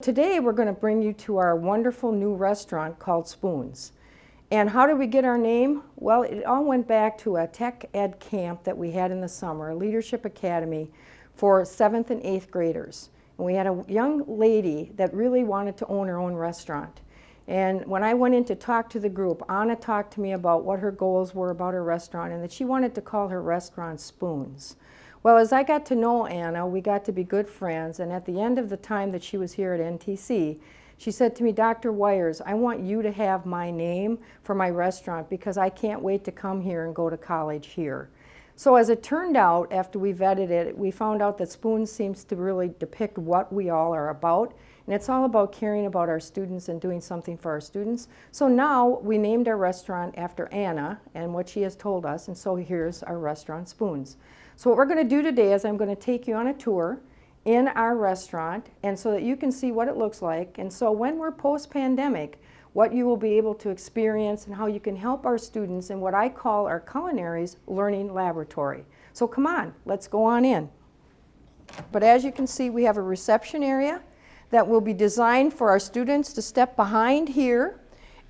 Today we're going to bring you to our wonderful new restaurant called Spoons. And how did we get our name? Well, it all went back to a tech ed camp that we had in the summer, a leadership academy for 7th and 8th graders. And we had a young lady that really wanted to own her own restaurant. And when I went in to talk to the group, Anna talked to me about what her goals were about her restaurant and that she wanted to call her restaurant Spoons. Well, as I got to know Anna, we got to be good friends, and at the end of the time that she was here at NTC, she said to me, Dr. Weyers, I want you to have my name for my restaurant because I can't wait to come here and go to college here. So as it turned out, after we vetted it, we found out that Spoons seems to really depict what we all are about, and it's all about caring about our students and doing something for our students. So now we named our restaurant after Anna and what she has told us, and so here's our restaurant, Spoons. So what we're going to do today is I'm going to take you on a tour in our restaurant, and so that you can see what it looks like. And so when we're post-pandemic, what you will be able to experience and how you can help our students in what I call our Culinary's learning laboratory. So come on, let's go on in. But as you can see, we have a reception area that will be designed for our students to step behind here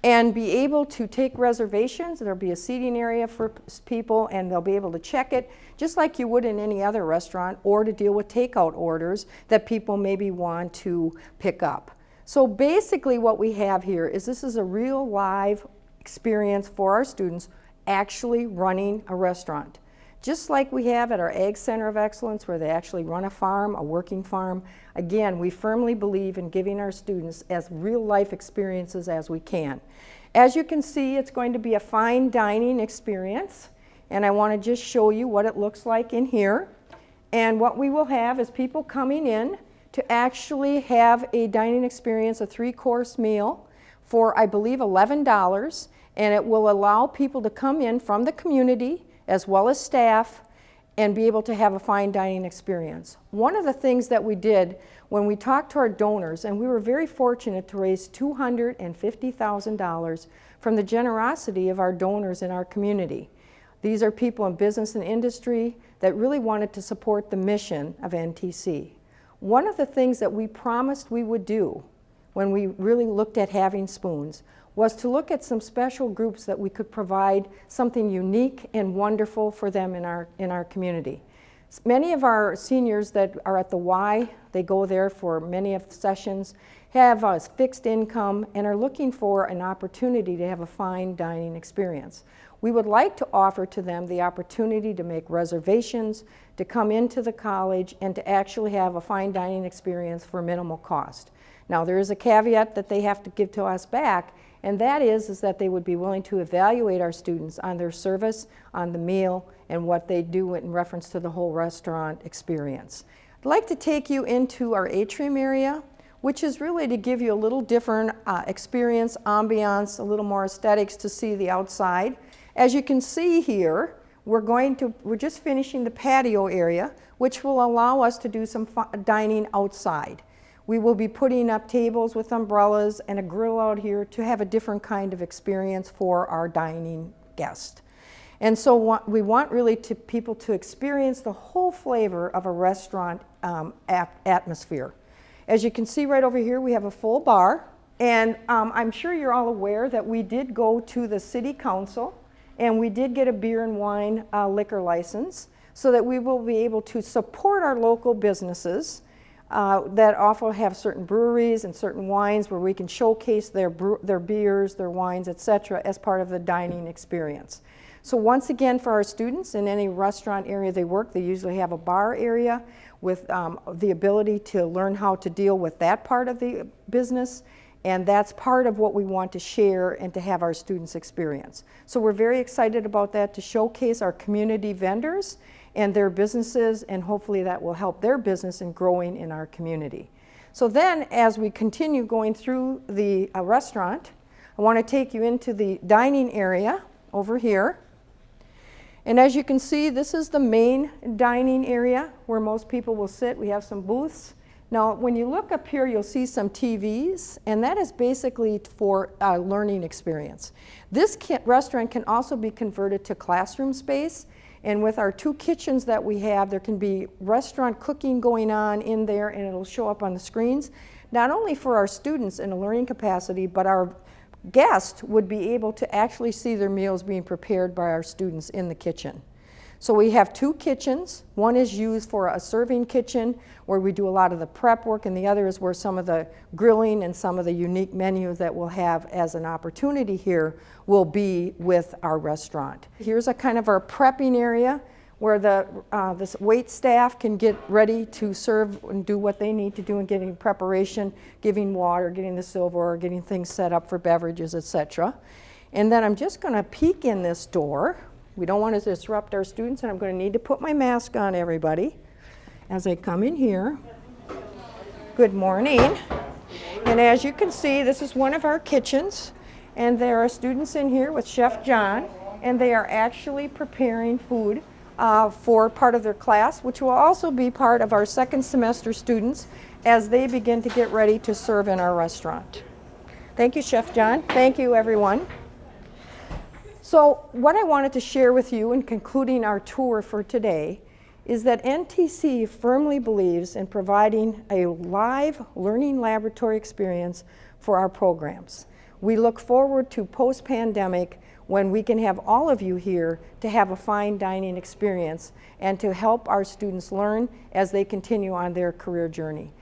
and be able to take reservations. There'll be a seating area for people and they'll be able to check it just like you would in any other restaurant, or to deal with takeout orders that people maybe want to pick up. So basically what we have here is this is a real live experience for our students actually running a restaurant. Just like we have at our Ag Center of Excellence where they actually run a farm, a working farm. Again, we firmly believe in giving our students as real life experiences as we can. As you can see, it's going to be a fine dining experience, and I want to just show you what it looks like in here. And what we will have is people coming in to actually have a dining experience, a 3-course meal for, I believe, $11, and it will allow people to come in from the community as well as staff, and be able to have a fine dining experience. One of the things that we did when we talked to our donors, and we were very fortunate to raise $250,000 from the generosity of our donors in our community. These are people in business and industry that really wanted to support the mission of NTC. One of the things that we promised we would do when we really looked at having Spoons was to look at some special groups that we could provide something unique and wonderful for them in our community. Many of our seniors that are at the Y, they go there for many of the sessions, have a fixed income and are looking for an opportunity to have a fine dining experience. We would like to offer to them the opportunity to make reservations, to come into the college, and to actually have a fine dining experience for minimal cost. Now there is a caveat that they have to give to us back, and that is that they would be willing to evaluate our students on their service, on the meal, and what they do in reference to the whole restaurant experience. I'd like to take you into our Atrium Area, which is really to give you a little different experience, ambiance, a little more aesthetics to see the outside. As you can see here, we're just finishing the patio area, which will allow us to do some dining outside. We will be putting up tables with umbrellas and a grill out here to have a different kind of experience for our dining guests. And so we want really people to experience the whole flavor of a restaurant atmosphere. As you can see right over here, we have a full bar. And I'm sure you're all aware that we did go to the city council and we did get a beer and wine liquor license so that we will be able to support our local businesses that also have certain breweries and certain wines where we can showcase their beers, their wines, etc. as part of the dining experience. So once again, for our students in any restaurant area they work, they usually have a bar area with the ability to learn how to deal with that part of the business, and that's part of what we want to share and to have our students experience. So we're very excited about that, to showcase our community vendors and their businesses, and hopefully that will help their business in growing in our community. So then as we continue going through the restaurant, I want to take you into the dining area over here. And as you can see, this is the main dining area where most people will sit. We have some booths. Now when you look up here, you'll see some TVs, and that is basically for a learning experience. This restaurant can also be converted to classroom space. And with our 2 kitchens that we have, there can be restaurant cooking going on in there, and it'll show up on the screens. not only for our students in a learning capacity, but our guests would be able to actually see their meals being prepared by our students in the kitchen. So we have 2 kitchens. One is used for a serving kitchen where we do a lot of the prep work, and the other is where some of the grilling and some of the unique menus that we'll have as an opportunity here will be with our restaurant. Here's a kind of our prepping area where the wait staff can get ready to serve and do what they need to do in getting preparation, giving water, getting the silverware, getting things set up for beverages, etc. And then I'm just going to peek in this door. We don't want to disrupt our students, and I'm going to need to put my mask on, everybody, as I come in here. Good morning. And as you can see, this is one of our kitchens, and there are students in here with Chef John, and they are actually preparing food for part of their class, which will also be part of our second semester students as they begin to get ready to serve in our restaurant. Thank you, Chef John. Thank you, everyone. So what I wanted to share with you in concluding our tour for today is that NTC firmly believes in providing a live learning laboratory experience for our programs. We look forward to post-pandemic when we can have all of you here to have a fine dining experience and to help our students learn as they continue on their career journey.